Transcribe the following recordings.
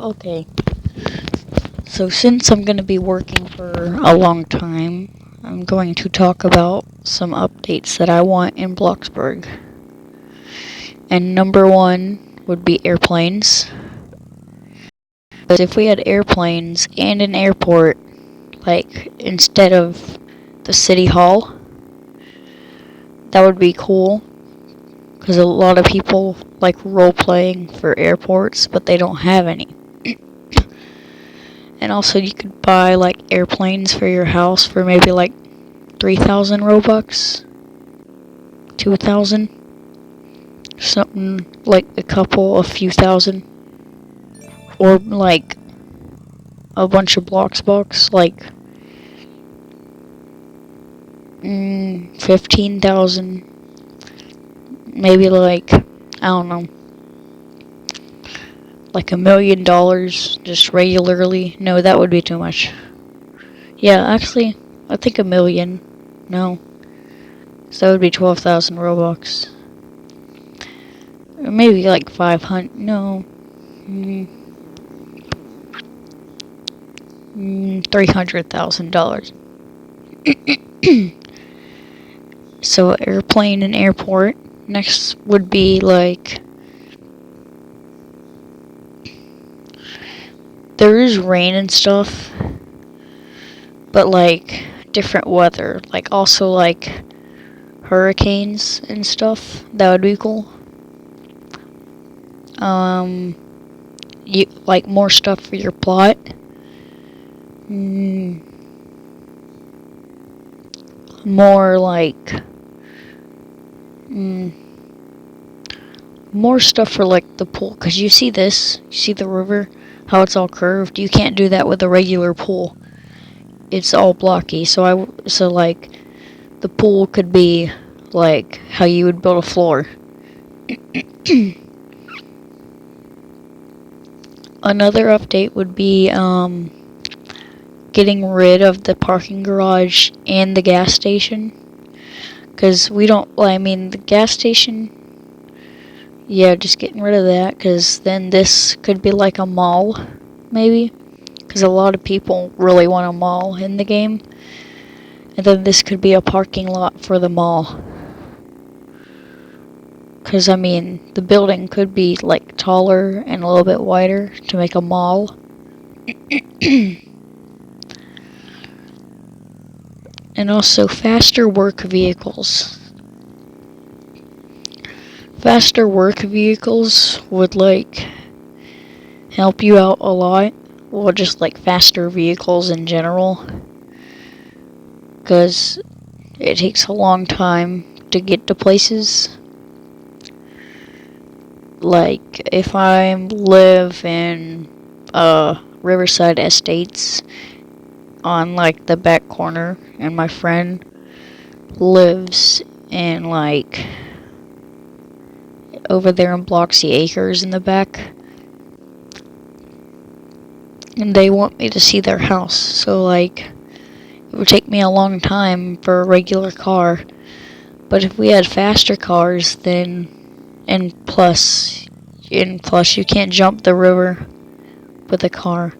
Okay, so since I'm going to be working for a long time, I'm going to talk about some updates that I want in Bloxburg. And number one would be airplanes. Because if we had airplanes and an airport, like instead of the city hall, that would be cool. Because a lot of people like role playing for airports, but they don't have any. And also, you could buy like airplanes for your house for maybe like 3,000 Robux, 2,000, something like a few thousand, or like a bunch of bloxburg, like 15,000, maybe like, I don't know, like $1,000,000 just regularly. No, that would be too much. Yeah, actually, I think 1,000,000. No, so that would be 12,000 Robux. Or maybe like 500. No. $300,000. So airplane and airport. Next would be like, there is rain and stuff, but like different weather, like also like hurricanes and stuff. That would be cool. You like more stuff for your plot. More like more stuff for like the pool, because you see this, you see the river, how it's all curved. You can't do that with a regular pool. It's all blocky. So like the pool could be like how you would build a floor. Another update would be getting rid of the parking garage and the gas station, because we don't, I mean, the gas station, yeah, just getting rid of that, because then this could be like a mall, maybe, because a lot of people really want a mall in the game, and then this could be a parking lot for the mall. Because, I mean, the building could be like taller and a little bit wider to make a mall. And also faster work vehicles. Faster work vehicles would like help you out a lot. Well, just like faster vehicles in general. Because it takes a long time to get to places. Like, if I live in Riverside Estates on like the back corner, and my friend lives in like over there in Bloxy Acres in the back, and they want me to see their house, so like it would take me a long time for a regular car. But if we had faster cars, then and plus you can't jump the river with a car.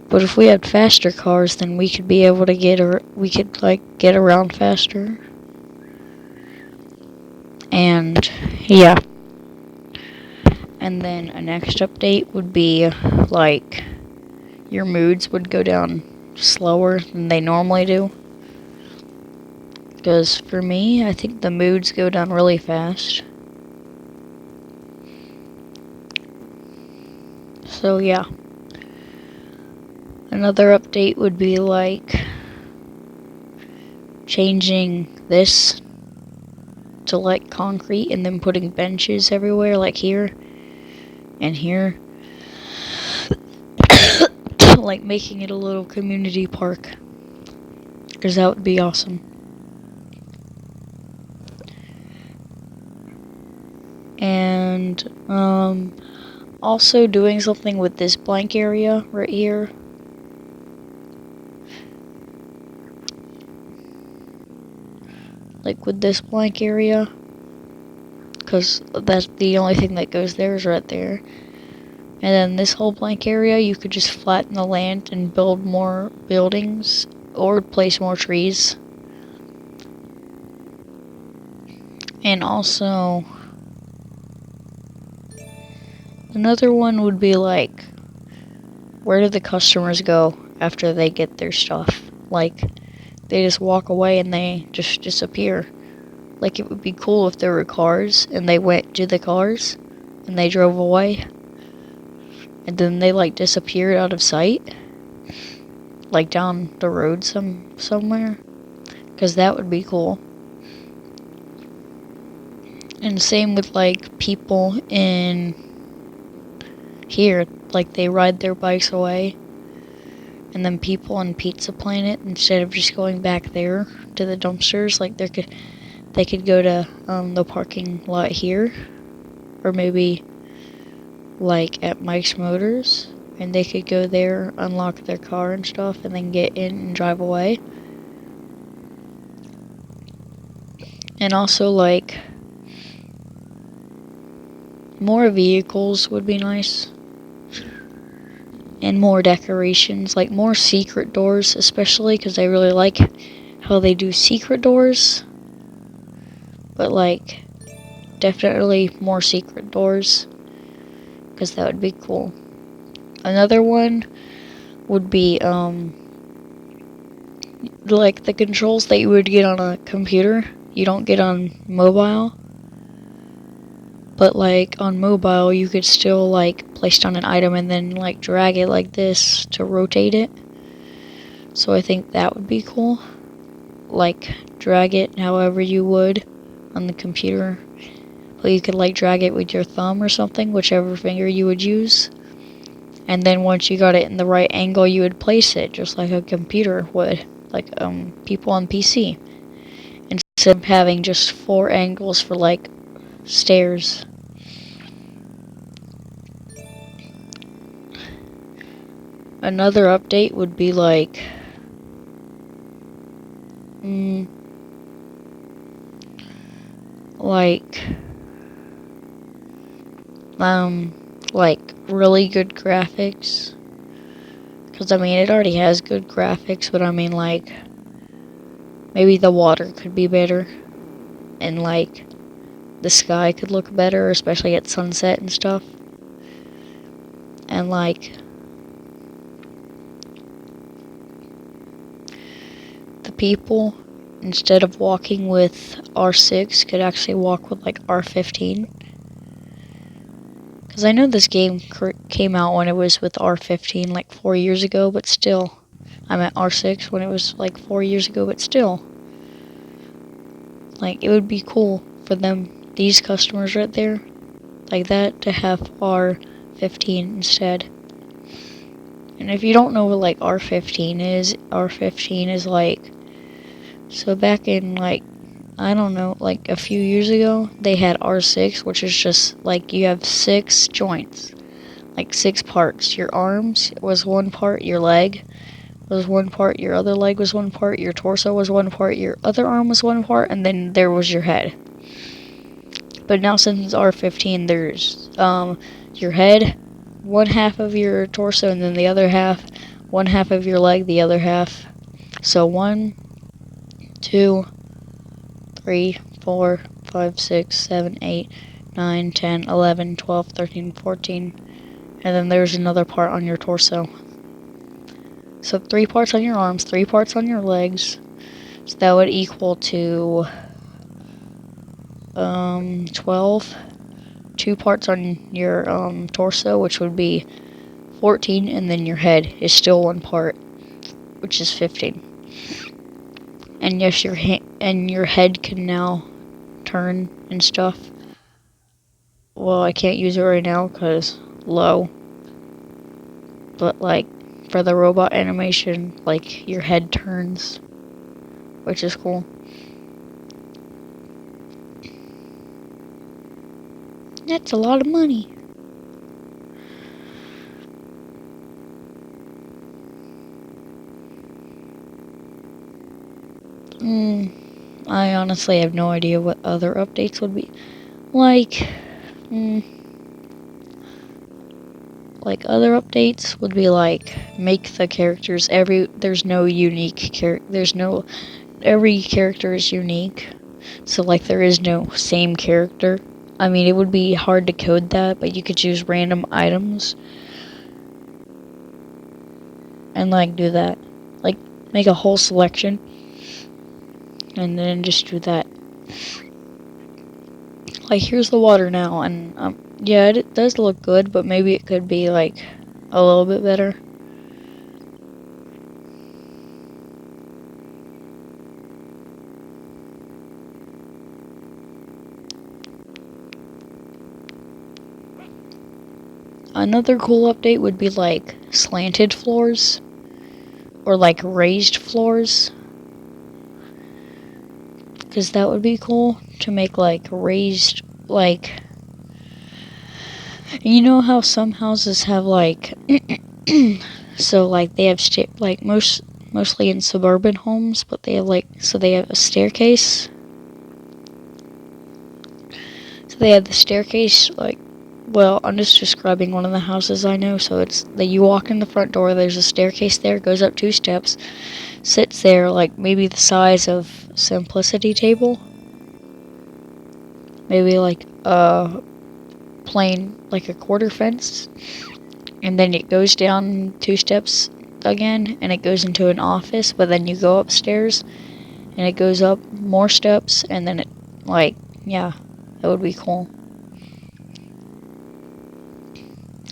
But if we had faster cars, then we could be able to get around faster. And yeah. And then a next update would be like your moods would go down slower than they normally do. Because for me, I think the moods go down really fast. So yeah. Another update would be like changing this to like concrete and then putting benches everywhere, like here and here. Like making it a little community park, because that would be awesome. And also doing something with this blank area right here. Like with this blank area, because that's the only thing that goes there is right there. And then this whole blank area, you could just flatten the land and build more buildings or place more trees. And also, another one would be like, where do the customers go after they get their stuff? Like, they just walk away and they just disappear. Like, it would be cool if there were cars and they went to the cars and they drove away. And then they like disappeared out of sight. Like down the road somewhere. Because that would be cool. And same with like people in here. Like they ride their bikes away. And then people on Pizza Planet, instead of just going back there to the dumpsters, like they could go to the parking lot here. Or maybe like at Mike's Motors, and they could go there, unlock their car and stuff, and then get in and drive away. And also, like, more vehicles would be nice. And more decorations, like more secret doors, especially because I really like how they do secret doors. But, like, definitely more secret doors, because that would be cool. Another one would be, like the controls that you would get on a computer, you don't get on mobile. But, like, on mobile, you could still, like, place down an item and then, like, drag it like this to rotate it. So I think that would be cool. Like, drag it however you would on the computer. But you could, like, drag it with your thumb or something, whichever finger you would use. And then once you got it in the right angle, you would place it, just like a computer would. Like, people on PC. Instead of having just 4 angles for, like, stairs. Another update would be like, like really good graphics. Because, I mean, it already has good graphics, but I mean, like, maybe the water could be better. And, like, the sky could look better, especially at sunset and stuff. And, like, the people, instead of walking with R6, could actually walk with, like, R15. Because I know this game came out when it was with R15, like, 4 years ago, but still. I'm at R6 when it was, like, 4 years ago, but still. Like, it would be cool for them, these customers right there, like that, to have R15 instead. And if you don't know what, like, R15 is like, so back in, like, I don't know, like, a few years ago, they had R6, which is just, like, you have 6 joints, like, 6 parts. Your arms was one part, your leg was one part, your other leg was one part, your torso was one part, your other arm was one part, and then there was your head. But now since it's R15, there's, your head, one half of your torso, and then the other half, one half of your leg, the other half. So 1, 2, 3, 4, 5, 6, 7, 8, 9, 10, 11, 12, 13, 14, and then there's another part on your torso. So 3 parts on your arms, 3 parts on your legs, so that would equal to 12, 2 parts on your torso, which would be 14, and then your head is still 1 part, which is 15. And yes, your head can now turn and stuff. Well, I can't use it right now because low. But, like, for the robot animation, like, your head turns, which is cool. That's a lot of money. I honestly have no idea what other updates would be. Like, like other updates would be like make the characters there's no unique character. Every character is unique. So like there is no same character. I mean, it would be hard to code that, but you could choose random items and like do that. Like make a whole selection and then just do that. Like here's the water now, and yeah, it does look good, but maybe it could be like a little bit better. Another cool update would be like slanted floors or like raised floors, because that would be cool to make like raised, like, you know how some houses have like so like they have like mostly in suburban homes, but they have like, so they have a staircase. So they have the staircase, like, well, I'm just describing one of the houses I know. So it's that you walk in the front door, there's a staircase there, goes up 2 steps, sits there like maybe the size of simplicity table, maybe like a plain, like a quarter fence, and then it goes down 2 steps again, and it goes into an office. But then you go upstairs, and it goes up more steps, and then it, like, yeah, that would be cool.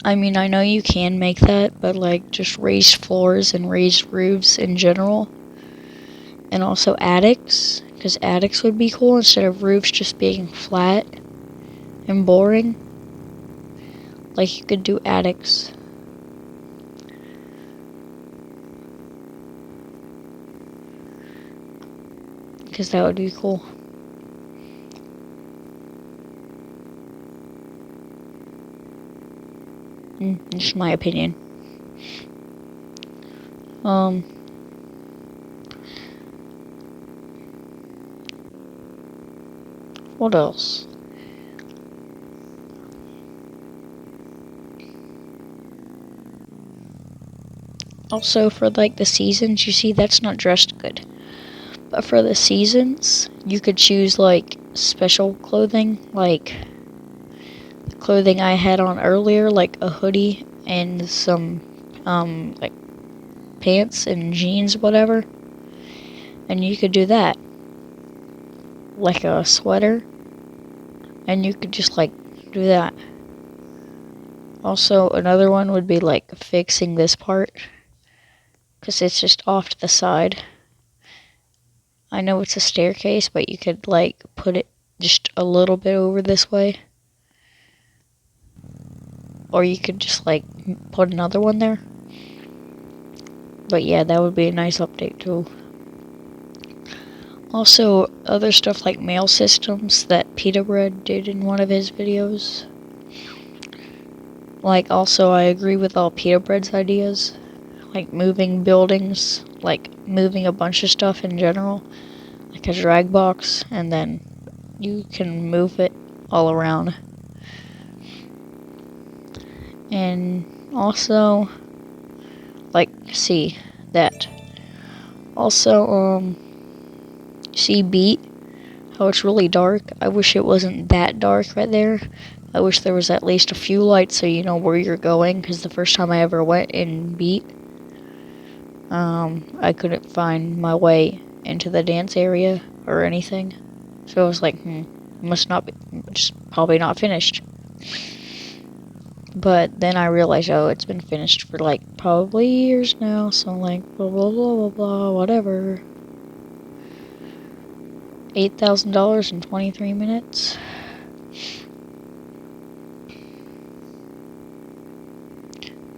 I mean, I know you can make that, but like just raised floors and raised roofs in general. And also attics, because attics would be cool instead of roofs just being flat and boring. Like you could do attics. Because that would be cool. Just my opinion. What else? Also, for like the seasons, you see that's not dressed good. But for the seasons, you could choose like special clothing, like the clothing I had on earlier, like a hoodie and some like pants and jeans, whatever. And you could do that, like a sweater, and you could just like do that. Also, another one would be like fixing this part, because it's just off to the side. I know it's a staircase, but you could like put it just a little bit over this way. Or you could just like put another one there. But yeah, that would be a nice update too. Also, other stuff like mail systems that Pita Bread did in one of his videos. Like, also, I agree with all Pita Bread's ideas. Like moving buildings, like moving a bunch of stuff in general. Like a drag box, and then you can move it all around. And also, like, see that. Also, see Beat, how it's really dark. I wish it wasn't that dark right there. I wish there was at least a few lights so you know where you're going, because the first time I ever went in Beat, I couldn't find my way into the dance area or anything. So I was like, must not be, just probably not finished. But then I realized, oh, it's been finished for like probably years now, so like blah blah blah blah blah, whatever. $8,000 in 23 minutes.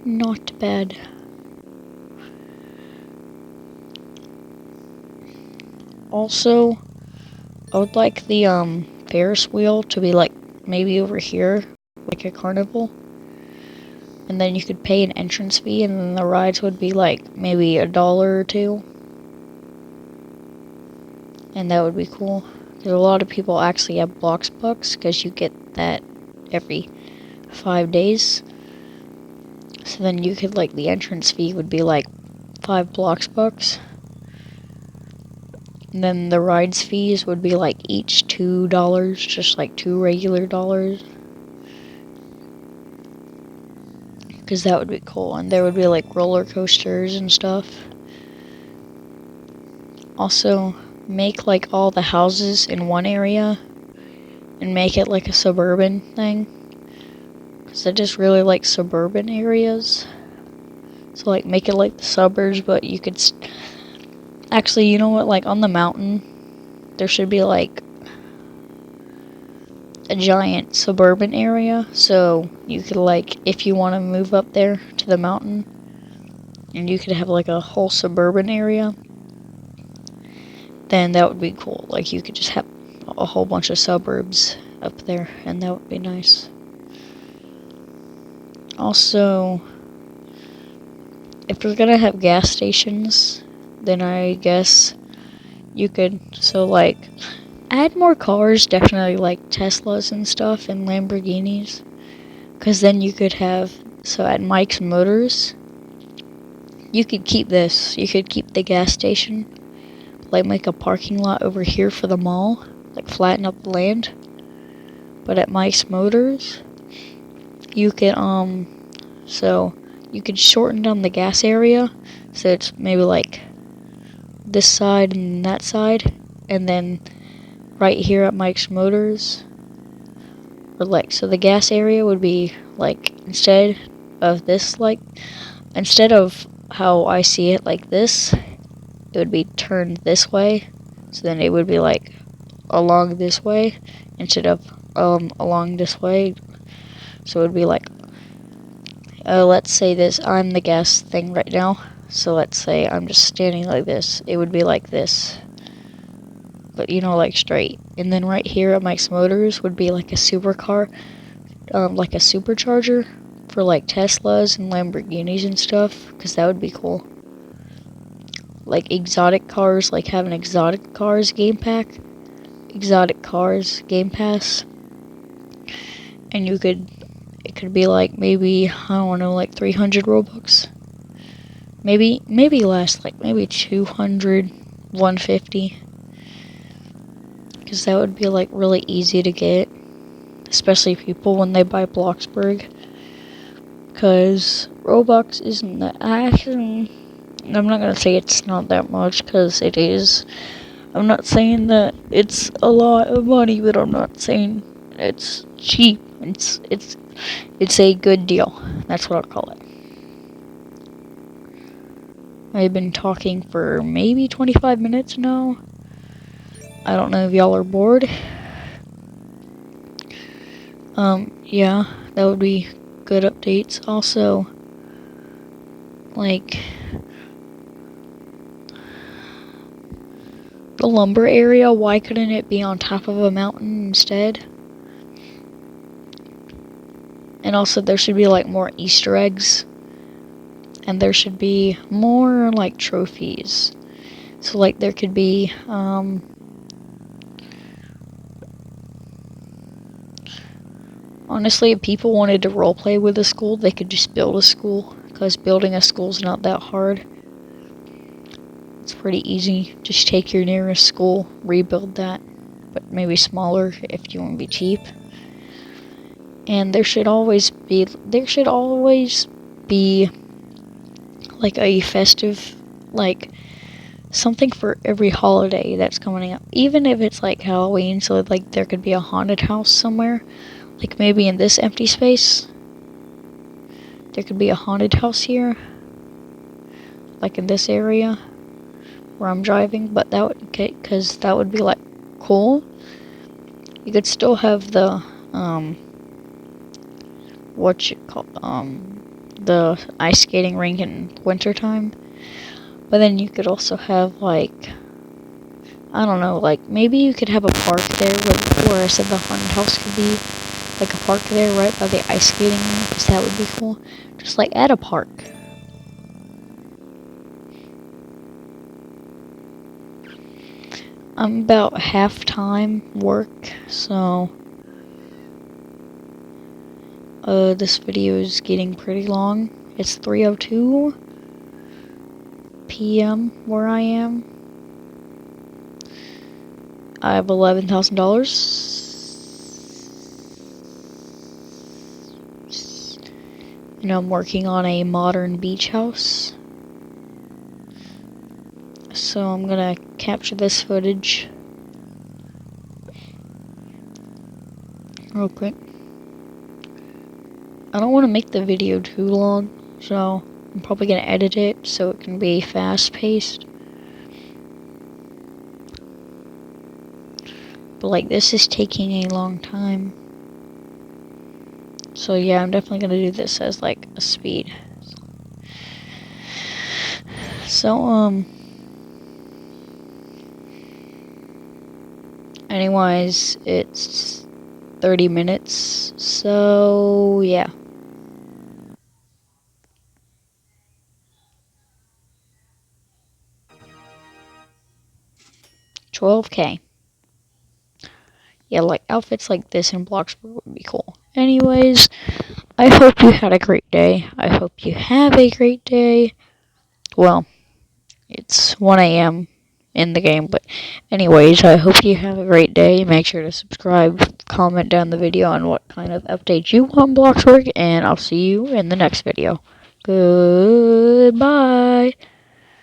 Not bad. Also, I would like the Ferris wheel to be like maybe over here, like a carnival. And then you could pay an entrance fee, and then the rides would be like maybe $1 or $2. And that would be cool. Because a lot of people actually have bloxburg, because you get that every 5 days. So then you could, like, the entrance fee would be like 5 bloxbucks. And then the rides fees would be like each $2, just like 2 regular dollars. Because that would be cool. And there would be like roller coasters and stuff. Also, make like all the houses in one area and make it like a suburban thing. Because I just really like suburban areas. So like make it like the suburbs, but you could... Actually, you know what? Like on the mountain, there should be like a giant suburban area. So you could like, if you want to move up there to the mountain, and you could have like a whole suburban area, then that would be cool. Like you could just have a whole bunch of suburbs up there, and that would be nice. Also, if we're gonna have gas stations, then I guess you could, so like, add more cars, definitely like Teslas and stuff, and Lamborghinis. Because then you could have, so at Mike's Motors, you could keep this. You could keep the gas station, like make a parking lot over here for the mall, like flatten up the land. But at Mike's Motors, you could, so you could shorten down the gas area, so it's maybe like this side and that side, and then right here at Mike's Motors, or like, so the gas area would be like, instead of this, like, instead of how I see it like this, it would be turned this way, so then it would be like along this way instead of along this way. So it would be like, let's say this, I'm the gas thing right now, so let's say I'm just standing like this, it would be like this, but you know, like straight. And then right here at Mike's Motors would be like a supercar, like a supercharger for like Teslas and Lamborghinis and stuff, because that would be cool. Like exotic cars, like have an exotic cars game pack, exotic cars game pass, and you could, it could be like maybe, I don't know, like 300 Robux, maybe less, like maybe 200, 150, because that would be like really easy to get, especially people when they buy Bloxburg, because Robux isn't that, actually, I'm not gonna say it's not that much, because it is. I'm not saying that it's a lot of money, but I'm not saying it's cheap. It's a good deal. That's what I'll call it. I've been talking for maybe 25 minutes now. I don't know if y'all are bored. Yeah, that would be good updates. Also, like, the lumber area, why couldn't it be on top of a mountain instead? And also there should be like more Easter eggs, and there should be more like trophies. So like there could be honestly, if people wanted to roleplay with a school, they could just build a school, because building a school is not that hard. It's pretty easy. Just take your nearest school, rebuild that, but maybe smaller if you want to be cheap. And there should always be like a festive, like something for every holiday that's coming up. Even if it's like Halloween, so like there could be a haunted house somewhere. Like maybe in this empty space, there could be a haunted house here. Like in this area where I'm driving, but that would, because that would be like cool. You could still have the the ice skating rink in wintertime, but then you could also have like, I don't know, like maybe you could have a park there where I said the haunted house could be, like a park there right by the ice skating rink, because that would be cool. Just like add a park. I'm about half-time work, so this video is getting pretty long, It's 3:02 p.m. where I am. I have $11,000. And I'm working on a modern beach house. So I'm gonna capture this footage real quick. I don't want to make the video too long, so I'm probably gonna edit it so it can be fast-paced. But like, this is taking a long time. So yeah, I'm definitely gonna do this as like a speed. So anyways, it's 30 minutes. So yeah. 12K. Yeah, like outfits like this in Bloxburg would be cool. Anyways, I hope you had a great day. I hope you have a great day. Well, it's 1 a.m. in the game, but anyways, I hope you have a great day. Make sure to subscribe, comment down the video on what kind of updates you want in Bloxburg, and I'll see you in the next video. Goodbye.